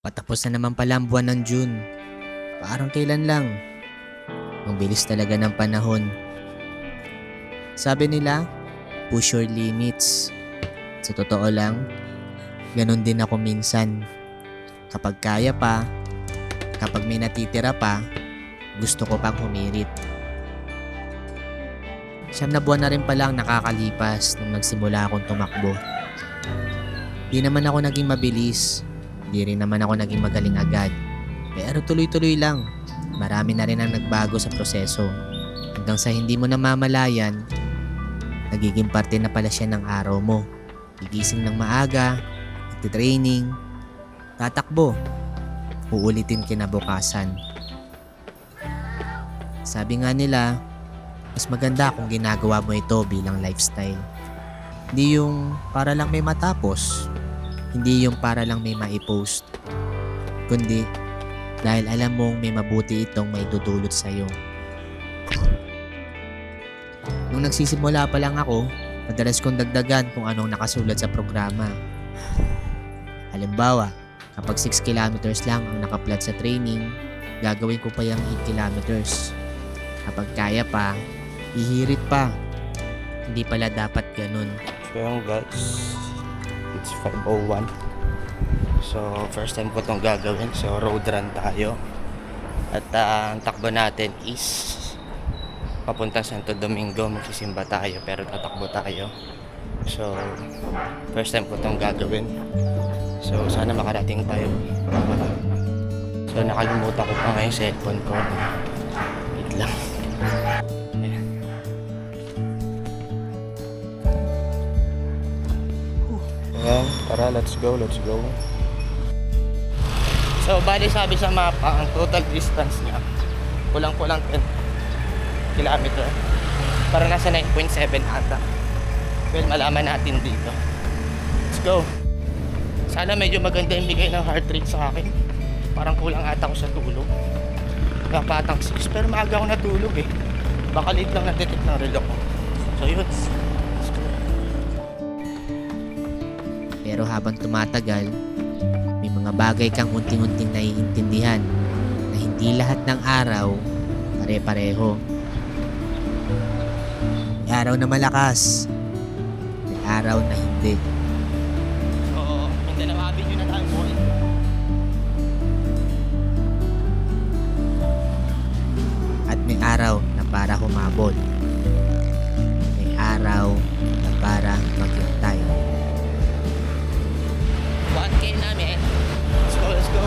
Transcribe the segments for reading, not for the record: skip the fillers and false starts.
Patapos na naman pala ang buwan ng June. Parang kailan lang. Ang bilis talaga ng panahon. Sabi nila, push your limits. Sa totoo lang, ganun din ako minsan. Kapag kaya pa, kapag may natitira pa, gusto ko pang humirit. 9 na buwan na rin pala ang nakakalipas nung nagsimula akong tumakbo. Di naman ako naging mabilis. Di rin naman ako naging magaling agad. Pero tuloy-tuloy lang. Marami na rin ang nagbago sa proseso. Hanggang sa hindi mo namamalayan, nagiging parte na pala siya ng araw mo. Gigising ng maaga, magti-training, tatakbo, uulitin kinabukasan. Sabi nga nila, mas maganda kung ginagawa mo ito bilang lifestyle. Hindi yung para lang may matapos, hindi yung para lang may maipost, kundi dahil alam mong may mabuti itong maidudulot sa'yo. Nung nagsisimula pa lang ako, madalas kong dagdagan kung anong nakasulat sa programa. Halimbawa, kapag 6 kilometers lang ang nakaplat sa training, gagawin ko pa yung 8 kilometers. Kapag kaya pa, hihirit pa. Hindi pala dapat ganun. So yun guys, it's 5:01. So first time ko itong gagawin. So road run tayo. At ang takbo natin is papunta Santo Domingo. Magsisimba tayo pero tatakbo tayo. So first time ko itong gagawin. So sana makarating tayo. So nakalimutan ko pa nga yung cellphone ko. Wait lang. Ayan. Ayan, tara, let's go. So, bali sabi sa mapa, ang total distance niya, kulang-kulang 10 kilometer. Para nasa 9.7 ata. Well, malaman natin dito. Let's go. Sana medyo maganda yung bigay ng heart rate sa akin. Parang kulang ata ako sa tulog. Kapatang 6, pero maaga ako natulog eh. Baka late lang na-detect ng relo ko. So, yun. Pero habang tumatagal, may mga bagay kang unting-unting naiintindihan na hindi lahat ng araw pare-pareho. May araw na malakas, may araw na hindi. Oo, hindi na mabigyo na tayo boy. At may araw na para humabol. May araw na para maghintay. 1K namin. Let's go.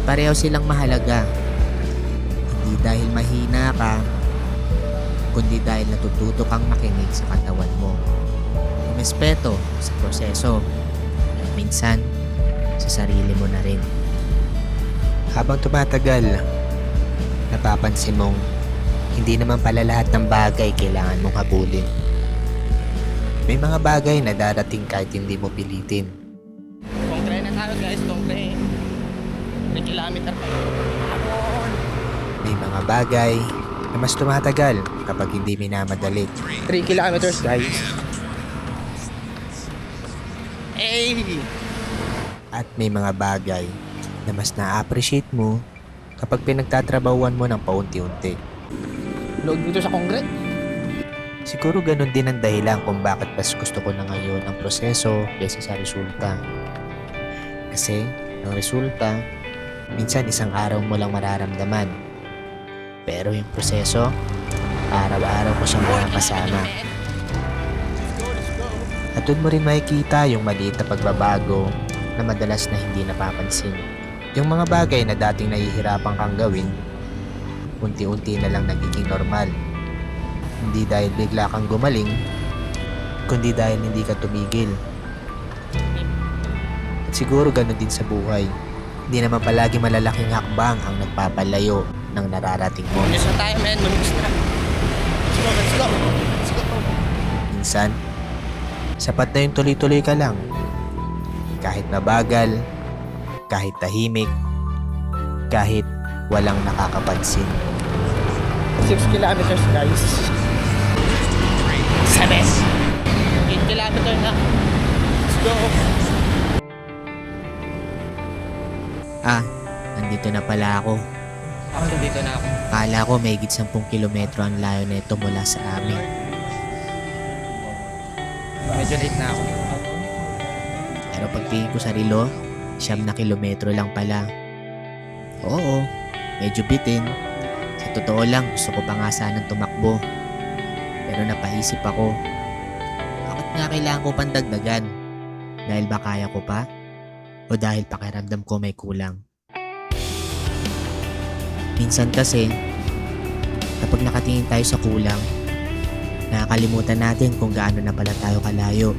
Pareho silang mahalaga. Hindi dahil mahina ka, kundi dahil natututo kang makinig sa katawan mo. Umispeto sa proseso, at minsan sa sarili mo na rin. Habang tumatagal, napapansin mong hindi naman pala lahat ng bagay kailangan mong habulin. May mga bagay na darating kahit hindi mo pilitin. Kongre na tayo guys, kongre. 3 kilometer pa yun. May mga bagay na mas tumatagal kapag hindi minamadali. 3 kilometers guys. Hey! At may mga bagay na mas na-appreciate mo kapag pinagtatrabahuan mo ng paunti-unti. Load dito sa kongre. Siguro ganun din ang dahilan kung bakit mas gusto ko na ngayon ang proseso kaysa sa resulta. Kasi ang resulta, minsan isang araw mo lang mararamdaman. Pero yung proseso, araw-araw ko siyang makakasama. At doon mo rin makikita yung maliit na pagbabago na madalas na hindi napapansin. Yung mga bagay na dating nahihirapan kang gawin, unti-unti na lang nagiging normal. Hindi dahil bigla kang gumaling, kundi dahil hindi ka tumigil. At siguro ganun din sa buhay. Hindi naman palagi malalaking hakbang ang nagpapalayo ng nararating mo. Munis na tayo men, munis na. Let's go. Minsan, sapat na yung tuloy-tuloy ka lang. Kahit mabagal, kahit tahimik, kahit walang nakakapansin. 6 kilometers guys. 7 8 kilometer na. Let's go. Ah, nandito na pala ako. Ako nandito na ako. Kala ko may higit 10 kilometro ang layo nito mula sa amin. Medyo late na ako. Pero pagtingin ko sa relo, 9 na kilometro lang pala. Oo, medyo bitin. Sa totoo lang, gusto ko pa nga sanang tumakbo. Pero napaisip ako, bakit nga kailangan ko pang dagdagan? Dahil ba kaya ko pa? O dahil pakiramdam ko may kulang? Minsan kasi, kapag nakatingin tayo sa kulang, nakakalimutan natin kung gaano na pala tayo kalayo.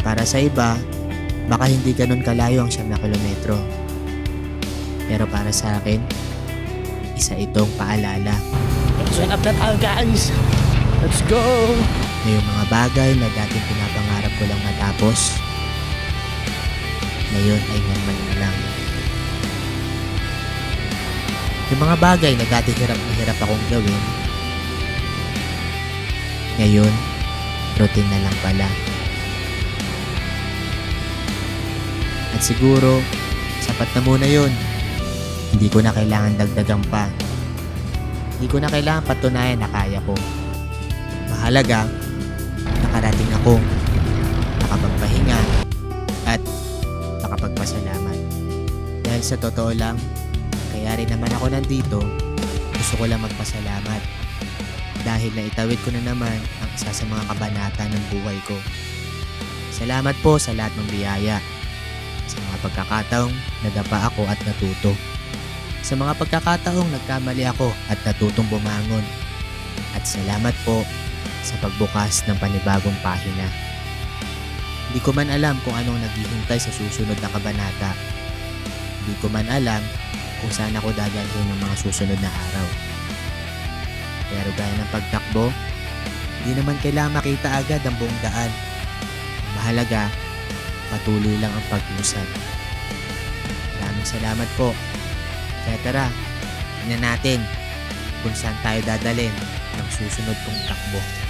Para sa iba, baka hindi ganun kalayo ang 9 na kilometro. Pero para sa akin, isa itong paalala. Wake up na tayo guys! Let's go! Na yung mga bagay na dating pinapangarap ko lang matapos, ngayon ay normal na lang. Yung mga bagay na dati hirap na hirap akong gawin, ngayon, routine na lang pala. At siguro, sapat na muna yun. Hindi ko na kailangan dagdagan pa. Hindi ko na kailangan patunayan na kaya ko. Mahalaga, nakarating ako, nakapagpahinga, at nakapagpasalamat. Dahil sa totoo lang, kaya rin naman ako nandito, gusto ko lang magpasalamat. Dahil naitawid ko na naman ang isa sa mga kabanata ng buhay ko. Salamat po sa lahat ng biyaya. Sa mga pagkakataong nadapa ako at natuto. Sa mga pagkakataong nagkamali ako at natutong bumangon. At salamat po sa pagbukas ng panibagong pahina. Hindi ko man alam kung anong naghihintay sa susunod na kabanata. Hindi ko man alam kung saan ako dadalhin ng mga susunod na araw. Pero gaya ng pagtakbo, hindi naman kailangan makita agad ang buong daan. Ang mahalaga, patuloy lang ang pag-usad. Maraming salamat po. Kaya tara, tingnan natin kung saan tayo dadalhin ng susunod kong takbo.